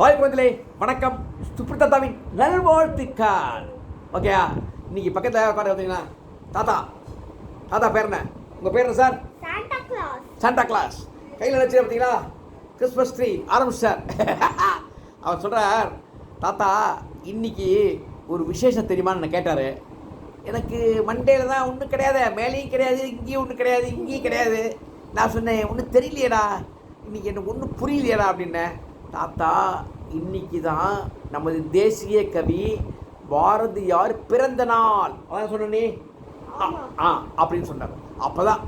Hi குழந்தைகளே, வணக்கம். சுப்ரதாவின் நல்வாழ்த்துக்கள். ஓகேயா? இன்னைக்கு பக்கத்தில் உட்காந்து வந்தீங்கன்னா தாத்தா பேர் என்ன? உங்கள் பேர் என்ன சார்? Santa Claus. கையில் நினச்சி பார்த்தீங்களா? கிறிஸ்மஸ் ட்ரீ ஆரம்பிச்சார். அவர் சொல்கிறார், தாத்தா இன்னைக்கு ஒரு விசேஷம் தெரியுமான்னு கேட்டார். எனக்கு மண்டேல தான் ஒன்றும் கிடையாது, மேலேயும் கிடையாது, இங்கேயும் ஒன்றும் கிடையாது, இங்கேயும் கிடையாது. நான் சொன்னேன், ஒன்றும் தெரியலையடா, இன்றைக்கி எனக்கு ஒன்றும் புரியலையடா அப்படின்னேன். தாத்தா இன்னைக்கு தான் நமது தேசிய கவி பாரதியார் பிறந்த நாள். அதான் சொன்னே அப்படின்னு சொன்னார். அப்போ தான்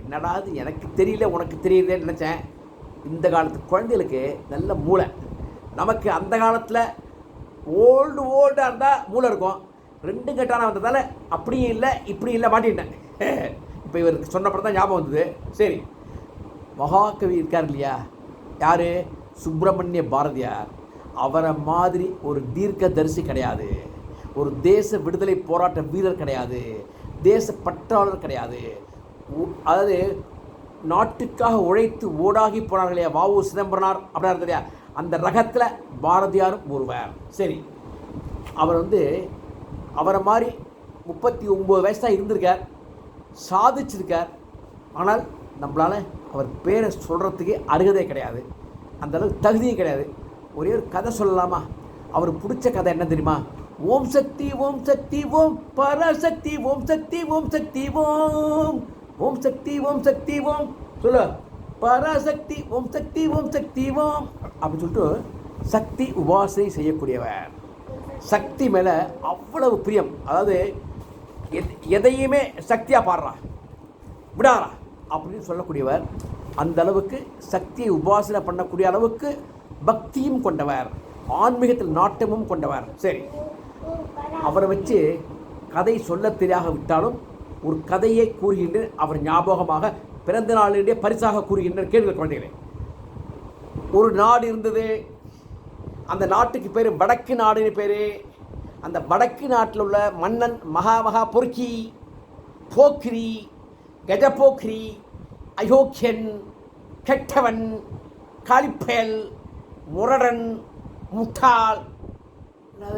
என்னடா அது எனக்கு தெரியல உனக்கு தெரியலேன்னு நினச்சேன். இந்த காலத்து குழந்தைகளுக்கு நல்ல மூளை. நமக்கு அந்த காலத்தில் ஓல்டாக இருந்தால் மூளை இருக்கும். ரெண்டு கட்டான வந்ததால் அப்படியும் இல்லை இப்படியும் இல்லை மாட்டிட்டேன். இப்போ இவருக்கு சொன்னப்பறம் தான் ஞாபகம் வந்தது. சரி, மகாகவி இருக்கார் இல்லையா, யார்? சுப்பிரமணிய பாரதியார். அவரை மாதிரி ஒரு தீர்க்கதரிசி கிடையாது, ஒரு தேச விடுதலை போராட்ட வீரர் கிடையாது, தேச பற்றாளர் கிடையாது. அதாவது நாட்டுக்காக உழைத்து ஓடாகி போனார் இல்லையா, வ.உ. சிதம்பரனார் அப்படின்னா இல்லையா, அந்த ரகத்தில் பாரதியாரும் ஒருவர். சரி, அவர் அவரை மாதிரி 39 வயசு தான் இருந்திருக்கார், சாதிச்சிருக்கார். ஆனால் நம்மளால் அவர் பேரை சொல்கிறதுக்கே அருகதே கிடையாது, அந்தளவுக்கு தகுதியும் கிடையாது. ஒரே ஒரு கதை சொல்லலாமா? அவர் பிடிச்ச கதை என்ன தெரியுமா? ஓம் சக்தி ஓம் சக்தி ஓம் பராசக்தி ஓம் சக்தி ஓம் சக்தி ஓம் ஓம் சக்தி ஓம் சக்தி ஓம் சொல்லு பராசக்தி ஓம் சக்தி ஓம் சக்தி ஓம் அப்படின்னு சொல்லிட்டு சக்தி உபாசனை செய்யக்கூடியவர். சக்தி மேலே அவ்வளவு பிரியம். அதாவது எதையுமே சக்தியாக பாடுறான் விடாரா அப்படின்னு சொல்லக்கூடியவர். அந்த அளவுக்கு சக்தியை உபாசனை பண்ணக்கூடிய அளவுக்கு பக்தியும் கொண்டவர், ஆன்மீகத்தில் நாட்டமும் கொண்டவர். சரி, அவரை வச்சு கதை சொல்ல தெரியாக விட்டாலும் ஒரு கதையை கூறுகின்ற அவர் ஞாபகமாக பிறந்த நாளிலே பரிசாக கூறுகின்ற கேள்வி குழந்தைகளே. ஒரு நாடு இருந்தது, அந்த நாட்டுக்கு பேர் வடக்கு நாடுன்னு பேர். அந்த வடக்கு நாட்டில் உள்ள மன்னன் மகா பொறுக்கி, போக்கிரி, கஜபோக்கிரி, அயோக்கியன், கெட்டவன், காளிப்பயல், முரடன், முட்டாள்.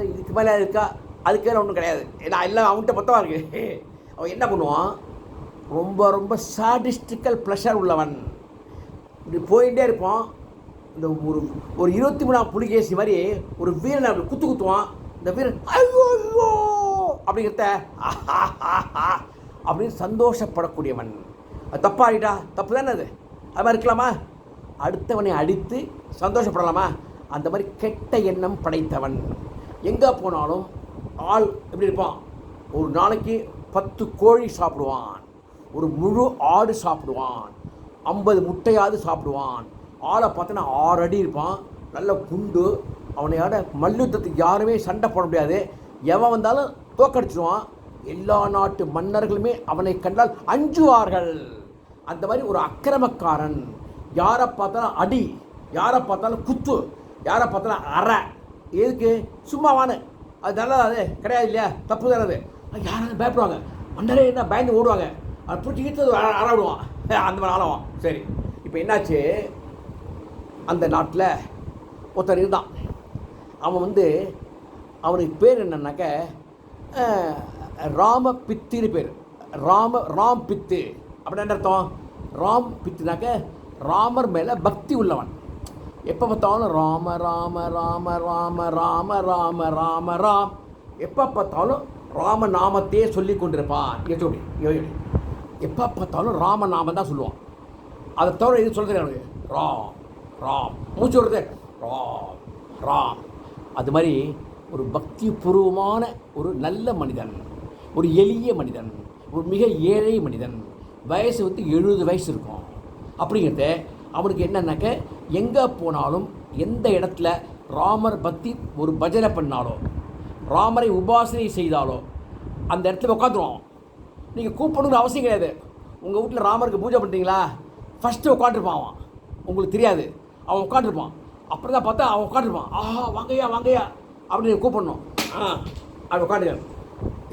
இதுக்கு மேலே இருக்கா? அதுக்கு மேலே ஒன்றும் கிடையாது. ஏன்னா எல்லாம் அவன்கிட்ட மொத்தமாக இருக்குது. அவன் என்ன பண்ணுவான்? ரொம்ப ரொம்ப சாடிஸ்டிக்கல் ப்ளஷர் உள்ளவன். இப்படி போயிட்டே இருப்பான். இந்த ஒரு 23ஆம் புலிகேசி மாதிரி ஒரு வீரனை அப்படி குத்துவான். இந்த வீரன் ஐயோ ஐயோ அப்படிங்கிறத அப்படின்னு சந்தோஷப்படக்கூடியவன். அது தப்பாகிட்டா தப்பு தானே, அது மாதிரி இருக்கலாமா? அடுத்தவனை அடித்து சந்தோஷப்படலாமா? அந்த மாதிரி கெட்ட எண்ணம் படைத்தவன். எங்கே போனாலும் ஆள் எப்படி இருப்பான்? ஒரு நாளைக்கு 10 கோழி சாப்பிடுவான், ஒரு முழு ஆடு சாப்பிடுவான், 50 முட்டையாவது சாப்பிடுவான். ஆளை பார்த்தோன்னா 6 அடி இருப்பான், நல்ல குண்டு. அவனையோட மல்யுத்தத்துக்கு யாருமே சண்டை போட முடியாது, எவன் வந்தாலும் தோக்கடிச்சிடுவான். எல்லா நாட்டு மன்னர்களுமே அவனை கண்டால் அஞ்சுவார்கள். அந்த மாதிரி ஒரு அக்கிரமக்காரன். யாரை பார்த்தாலும் அடி, யாரை பார்த்தாலும் குத்து, யாரை பார்த்தாலும் அரை. எதுக்கு? சும்மாவானு. அது நல்லதா? அது கிடையாது இல்லையா? தப்பு தானே அது. யாராவது பயப்படுவாங்க, மன்னரே என்ன பயந்து ஓடுவாங்க. அது பிடிச்சிக்கிட்டு அற விடுவான், அந்த மாதிரி ஆளவான். சரி, இப்போ என்னாச்சு? அந்த நாட்டில் ஒருத்தர் இருந்தான். அவன் அவனுக்கு பேர் என்னன்னாக்க ராம பித்துன்னு பேர். ராம் பித்து அப்படின்னு அர்த்தம். ராம் பித்துனாக்க ராமர் மேலே பக்தி உள்ளவன். எப்போ பார்த்தாலும் ராம ராம ராம ராம ராம ராம ராம ராம், எப்போ பார்த்தாலும் ராம நாமத்தையே சொல்லி கொண்டிருப்பான். எப்போ பார்த்தாலும் ராம நாமம் தான் சொல்லுவான். அதை தவிர இது சொல்கிறது அவனுக்கு ராம் ராம் மூச்சு விடுறது ராம் ராம். அது மாதிரி ஒரு பக்தி பூர்வமான ஒரு நல்ல மனிதன், ஒரு எளிய மனிதன், ஒரு மிக ஏழை மனிதன். வயசு 70 வயசு இருக்கும். அப்படிங்கிறத அவனுக்கு என்னன்னாக்க எங்கே போனாலும் எந்த இடத்துல ராமர் பக்தி ஒரு பஜனை பண்ணாலோ, ராமரை உபாசனை செய்தாலோ அந்த இடத்துல உட்காந்துருவான். நீங்கள் கூப்பிடணுங்கிற அவசியம் கிடையாது. உங்கள் வீட்டில் ராமருக்கு பூஜை பண்ணுறீங்களா, ஃபஸ்ட்டு உட்காந்துருப்பான். அவன் உங்களுக்கு தெரியாது, அவன் உட்காந்துருப்பான். அப்புறம் தான் பார்த்தா அவன் உட்காந்துருப்பான். ஆஹா வாங்கய்யா வாங்கய்யா அப்படின்னு கூப்பிடணும். அவன் உட்காந்துக்க.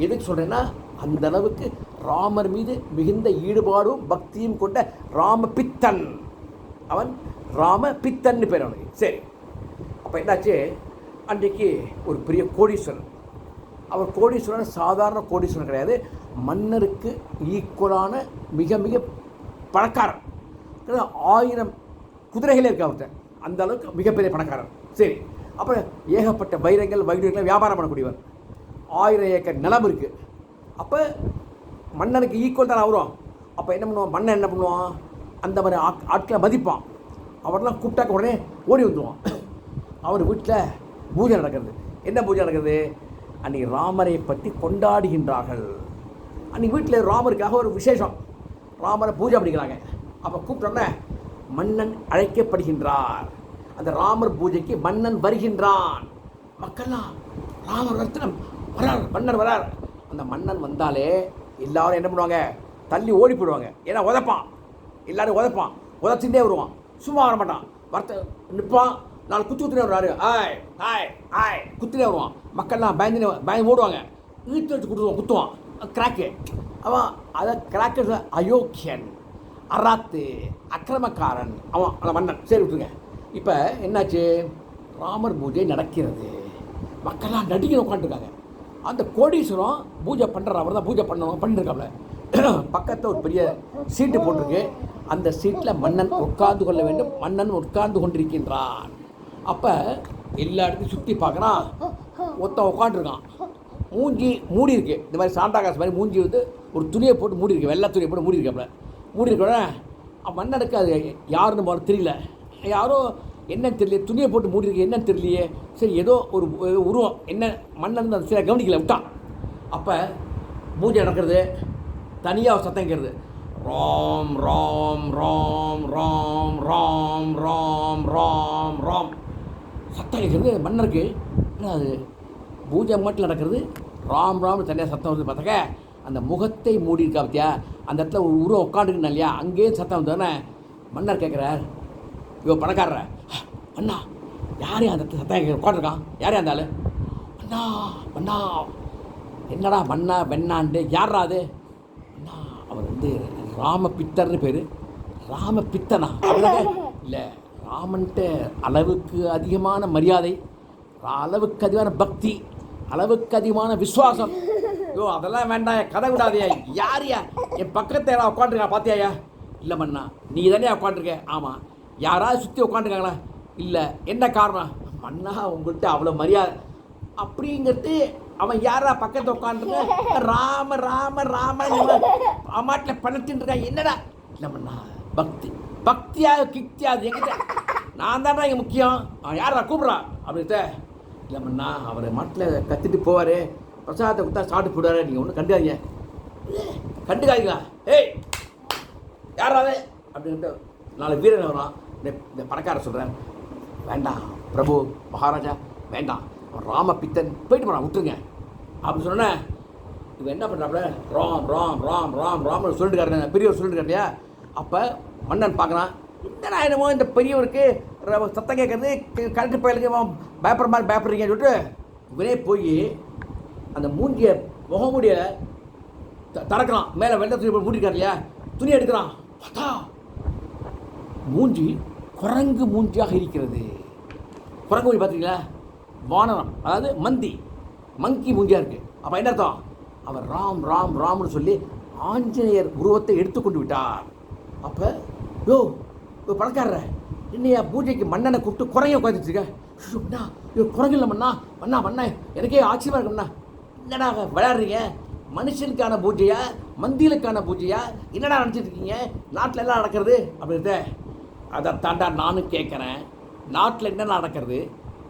எதுக்கு சொல்கிறேன்னா, அந்த அளவுக்கு ராமர் மீது மிகுந்த ஈடுபாடும் பக்தியும் கொண்ட ராமபித்தன். அவன் ராமபித்தன் பேர் அவனுக்கு. சரி, அப்போ என்னாச்சு, அன்றைக்கு ஒரு பெரிய கோடீஸ்வரன். அவர் கோடீஸ்வரன் சாதாரண கோடீஸ்வரன் கிடையாது, மன்னருக்கு ஈக்குவலான மிக மிக பணக்காரர். 1000 குதிரைகளே இருக்கு அவர்கிட்ட, அந்த அளவுக்கு மிகப்பெரிய பணக்காரர். சரி, அப்புறம் ஏகப்பட்ட வைரங்கள் வைடூரியங்களை வியாபாரம் பண்ணக்கூடியவர். 1000 ஏக்கர் நிலம் இருக்குது. அப்போ மன்னனுக்கு ஈக்குவல் தான் அவரும். அப்போ என்ன பண்ணுவான், மன்னன் என்ன பண்ணுவான், அந்த மாதிரி ஆட்களை மதிப்பான். அவரெல்லாம் கூப்பிட்டாக்க உடனே ஓடி வந்துடுவான். அவர் வீட்டில் பூஜை நடக்கிறது. என்ன பூஜை நடக்கிறது, அன்றைக்கி ராமரை பற்றி கொண்டாடுகின்றார்கள். அன்றைக்கி வீட்டில் ராமருக்காக ஒரு விசேஷம், ராமரை பூஜை பண்ணிக்கிறாங்க. அப்போ கூப்பிட்டோன்னே மன்னன் அழைக்கப்படுகின்றார். அந்த ராமர் பூஜைக்கு மன்னன் வருகின்றான். மக்கள்லாம் ராமர் ரத்னம் வரார், மன்னர் வரார். அந்த மன்னன் வந்தாலே எல்லாரும் என்ன பண்ணுவாங்க, தள்ளி ஓடி போயிடுவாங்க. ஏன்னா உதைப்பான், எல்லோரும் உதைப்பான், உதச்சுட்டே வருவான், சும்மா வர மாட்டான். நிற்பான், 4 குத்துனே வருவார். ஆய் ஆய் ஆய் குத்துனே வருவான். மக்கள்லாம் பயந்து ஓடுவாங்க. ஈட்டு வச்சு குத்துவான் கிராக்கு. அவன் அதை கிராக்கு அயோக்கியன், அராத்து, அக்கிரமக்காரன் அவன் அந்த மன்னன். சரி விட்டுருங்க. இப்போ என்னாச்சு, ராமர் பூஜை நடக்கிறது. மக்கள்லாம் நடிகை உட்காந்துருக்காங்க. அந்த கோடீஸ்வரம் பூஜை பண்ணுற அவர் தான் பூஜை பண்ணிருக்காப்ல. பக்கத்தில் ஒரு பெரிய சீட்டு போட்டிருக்கு. அந்த சீட்டில் மன்னன் உட்கார்ந்து கொள்ள வேண்டும். மன்னன் உட்கார்ந்து கொண்டிருக்கின்றான். அப்போ எல்லா இடத்தையும் சுற்றி பார்க்குறான். ஒருத்தன் உட்காந்துருக்கான், மூஞ்சி மூடி இருக்கு. இந்த மாதிரி சாண்டா காசு மாதிரி மூஞ்சி வந்து ஒரு துணியை போட்டு மூடி இருக்கு, வெள்ளை துணியை போட்டு மூடி இருக்காப்புல. மூடி இருக்கோட மன்னனுக்கு அது யாருன்னு போல தெரியல. யாரோ என்னன்னு தெரியல, துணியை போட்டு மூடி இருக்கு, என்னன்னு தெரியலையே. சரி, ஏதோ ஒரு உருவம், என்ன மன்னன் அந்த சில கவனிக்கல, விட்டான். அப்போ பூஜை நடக்கிறது. தனியாக சத்தம் கேட்குறது, ராம் ராம் ராம் ராம் ராம் ராம் ராம் ராம் சத்தம் கேட்குறது. மன்னருக்கு என்ன அது, பூஜை மட்டும் நடக்கிறது, ராம் ராம்னு தனியாக சத்தம் வருது. பார்த்தாக்க அந்த முகத்தை மூடி இருக்கா பார்த்தியா, அந்த இடத்துல ஒரு உருவம் உட்காந்துருக்குன்னு இல்லையா, அங்கேயே சத்தம் வந்தோடனே மன்னர் கேட்குறார், இவ பணக்காரர, அண்ணா யாரையும் அந்த சத்தம் கேட்குற உட்காந்துருக்கான், யாரையும் அந்த ஆள், அண்ணா அண்ணா என்னடா மண்ணா வெண்ணாண்டு யாரா அது, அண்ணா அவர் வந்து ராமபித்தர்னு பேர். ராமபித்தனா இல்லை, ராமன்ட்டு அளவுக்கு அதிகமான மரியாதை, அளவுக்கு அதிகமான பக்தி, அளவுக்கு அதிகமான விசுவாசம். ஐயோ அதெல்லாம் வேண்டாம், கதை விடாதையா, யாரையா என் பக்கத்தை யாரா உட்காந்துருக்கா பார்த்தியாயா? இல்லை மண்ணா நீ தானே உட்காந்துருக்க. ஆமாம். யாராவது சுற்றி உட்காந்துருக்காங்களா? இல்லை. என்ன காரணம்? மண்ணா உங்கள்கிட்ட அவ்வளோ மரியாதை அப்படிங்கிறது. அவன் யாரா பக்கத்தை உட்காந்துருக்க, ராம ராம ராம அம்மாட்டில் பணத்தின்னு இருக்கான். என்னடா? இல்லை மண்ணா பக்தி, பக்தியாக கிக்தியாது எங்கிட்ட, நான் தானே இங்கே முக்கியம், யாரா கூப்பிட்றா அப்படின்ட்டு. இல்லை மண்ணா அவர் மாட்டில் கற்றுட்டு போவார், பிரசாதத்தை கொடுத்தா சாப்பிட்டு போடுவார், நீங்கள் ஒன்றும் கண்டுக்காதீங்க. கண்டுக்காதீங்களா? ஏய் யாராவது அப்படின்ட்டு 4 வீரன் வரான். இந்த பணக்கார சொல்கிறேன், வேண்டாம் பிரபு மகாராஜா வேண்டாம், ராமபித்தன் போயிட்டு போகிறான், விட்டுருங்க அப்படின்னு சொன்னேன். இவன் என்ன பண்ணுறாப்புல, ராம் ராம் ராம் ராம் ராம்னு சொல்லிட்டுருக்காரு, பெரியவர் சொல்லிட்டுருக்காரு. அப்போ மன்னன் பார்க்குறான், என்னடா என்னமோ இந்த பெரியவருக்கு சத்தம் கேட்கறது, கரெக்டு பயிலுக்கு பயப்படுற மாதிரி பயப்படுறீங்கன்னு சொல்லிட்டு இவனே போய் அந்த மூஞ்சியை முகமூடிய திறக்கிறான். மேலே வெள்ளை துணி மூடிருக்காரு இல்லையா, துணி எடுக்கிறான். பார்த்தா மூஞ்சி குரங்கு மூஞ்சியாக இருக்கிறது. குரங்கு மூஞ்சி பார்த்துருக்கீங்களா? வானரம், அதாவது மங்கி மூஞ்சியாக இருக்குது. அப்போ என்ன அர்த்தம்? அவர் ராம் ராம் ராம்னு சொல்லி ஆஞ்சநேயர் உருவத்தை எடுத்துக்கொண்டு விட்டார். அப்போ யோ பணக்காரர இன்னையா பூஜைக்கு மன்னனை கூப்பிட்டு குறைய உட்காந்துருக்க, குரங்கு இல்லை மண்ணா, மண்ணா மண்ணா எனக்கே ஆச்சரியமாக இருக்குண்ணா. என்னடா விளையாடுறீங்க? மனுஷனுக்கான பூஜையா மந்திகளுக்கான பூஜையா என்னடா நினச்சிட்டு இருக்கீங்க? நாட்டில் எல்லாம் நடக்கிறது அப்படின்ட்டு. அதை தாண்டா நானும் கேட்குறேன். நாட்டில் என்ன நடக்கிறது?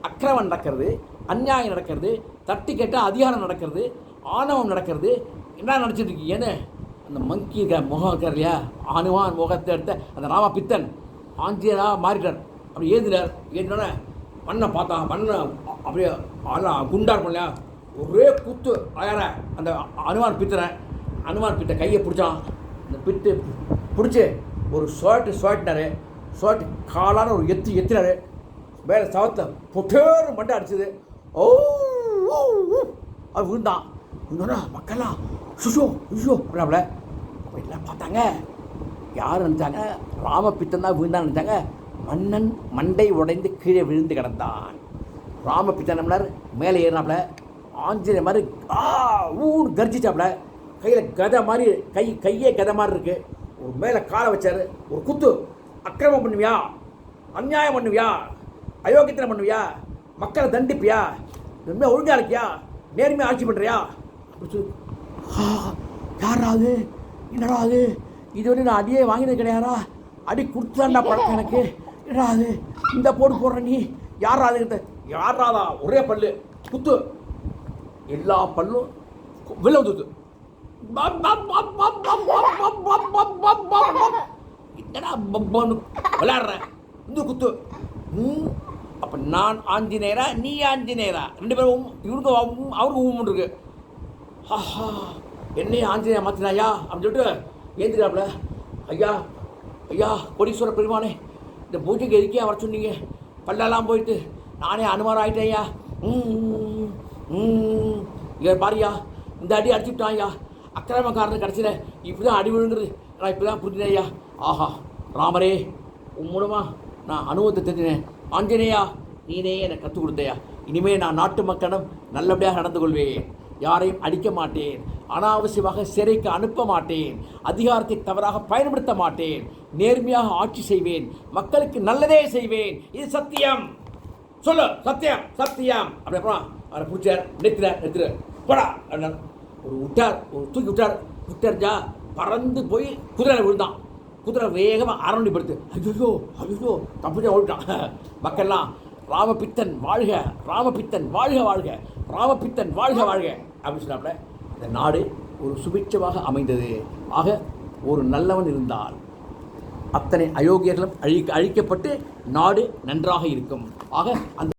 அக்கிரமம் நடக்கிறது, அநியாயம் நடக்கிறது, தட்டி கேட்டால் அதிகாரம் நடக்கிறது, ஆணவம் நடக்கிறது, என்ன நினச்சிட்டு இருக்கீங்கன்னு அந்த மங்கி முகம் இருக்கார் இல்லையா, ஆணுவான் முகத்தை எடுத்த அந்த ராமபித்தன் ஆஞ்சநேயராக மாறிட்டார். அப்படி ஏந்தினோடனே மண்ணை பார்த்தா, மண்ணை அப்படியே குண்டா இருக்கும் இல்லையா, ஒரே குத்து அயற அந்த அனுமான் பித்த கையை பிடிச்சான். அந்த பிட்டு பிடிச்சி ஒரு ஷர்ட்னாரு, ஷர்ட் காலான ஒரு எத்தினாரு. மேலே சவத்தை பொட்டேறு மண்டை அடிச்சது. ஓ அது விழுந்தான். விழுந்தோன்னா மக்கள்லாம் சுஷோ சுஷோ அப்படின்னாப்புல. அப்போ எல்லாம் பார்த்தாங்க. யார் நினச்சாங்க? ராமபித்தன் தான் விழுந்தான்னு நினச்சாங்க. மன்னன் மண்டை உடைந்து கீழே விழுந்து கிடந்தான். ராமபித்தனம்னார் மேலே ஏறினாப்புல ஆஞ்சநேயர் மாதிரி ஊன்னு கர்ஜிச்சாப்புல. கையில் கதை மாதிரி கையே கதை மாதிரி இருக்கு. ஒரு மேலே காலை வச்சார். ஒரு குத்து. அக்கிரமம் பண்ணுவியா, அநியாயம் பண்ணுவியா, அயோக்கியத்தனம் பண்ணுவியா, மக்களை தண்டிப்பியா, உண்மையாக ஒழுங்காக இருக்கியா, நேர்மையாக ஆட்சி பண்ணுறியா அப்படி சொல்லி யாரா அது, என்னடா அது, இது வந்து நான் அடியே வாங்கினது கிடையாதா, அடி கொடுத்துதான்டா பழக்கம் எனக்கு, என்னடா அது இந்த போடுற நீ யாரா அது, யாராதா ஒரே பல்லு குத்து, எல்லா பல்லும் வெளில வந்துது. என்னடா விளையாடுறேன் இந்த குத்து. அப்போ நான் ஆஞ்சநேயரா நீ ஆஞ்சநேயரா, ரெண்டு பேரும் இவருக்கு அவருக்கு ஊம் இருக்கு. ஆஹா என்னையும் ஆஞ்சநேயர் மாற்றினாயா அப்படின்னு சொல்லிட்டு ஏந்திராப்புல. ஐயா ஐயா கோடீஸ்வர பெருமானே, இந்த பூஜைக்கு எதுக்கே வர சொன்னீங்க, பல்லெல்லாம் போயிட்டு நானே அனுமானம் ஆகிட்டேன் ஐயா. இங்கே பாரியா இந்த அடி அடிச்சுட்டான் ஐயா, அக்கிரமக்காரன் கடைசியில் இப்படி தான் அடி விழுங்குறது நான் இப்படி தான் புரிஞ்சினேன் ஐயா. ஆஹா ராமரே உன் மூலமாக நான் அனுபவத்தை தெரிஞ்சினேன். ஆஞ்சநேயா நீனே எனக்கு கற்றுக் கொடுத்தையா, இனிமேல் நான் நாட்டு மக்களிடம் நல்லபடியாக நடந்து கொள்வேன், யாரையும் அடிக்க மாட்டேன், அனாவசியமாக சிறைக்கு அனுப்ப மாட்டேன், அதிகாரத்தை தவறாக பயன்படுத்த மாட்டேன், நேர்மையாக ஆட்சி செய்வேன், மக்களுக்கு நல்லதே செய்வேன், இது சத்தியம், சொல்லு சத்தியம் சத்தியம். அப்படி அப்புறம் அவரை பிடிச்சார், நிறுத்துற போடா அப்படின்னா ஒரு விட்டார், ஒரு தூக்கி விட்டார்ஜா பறந்து போய் குதிரை விழுந்தான். குதிரை வேகமாக அரவணி படுத்து ஐயோ ஐயோ தப்பிச்சா ஓடிட்டான். மக்கள்லாம் ராமபித்தன் வாழ்க, ராமபித்தன் வாழ்க வாழ்க, ராமபித்தன் வாழ்க வாழ்க அப்படின்னு சொன்னாப்புல இந்த நாடு ஒரு சுபிட்சமாக அமைந்தது. ஆக ஒரு நல்லவன் இருந்தால் அத்தனை அயோக்கியர்களும் அழிக்கப்பட்டு நாடு நன்றாக இருக்கும். ஆக அந்த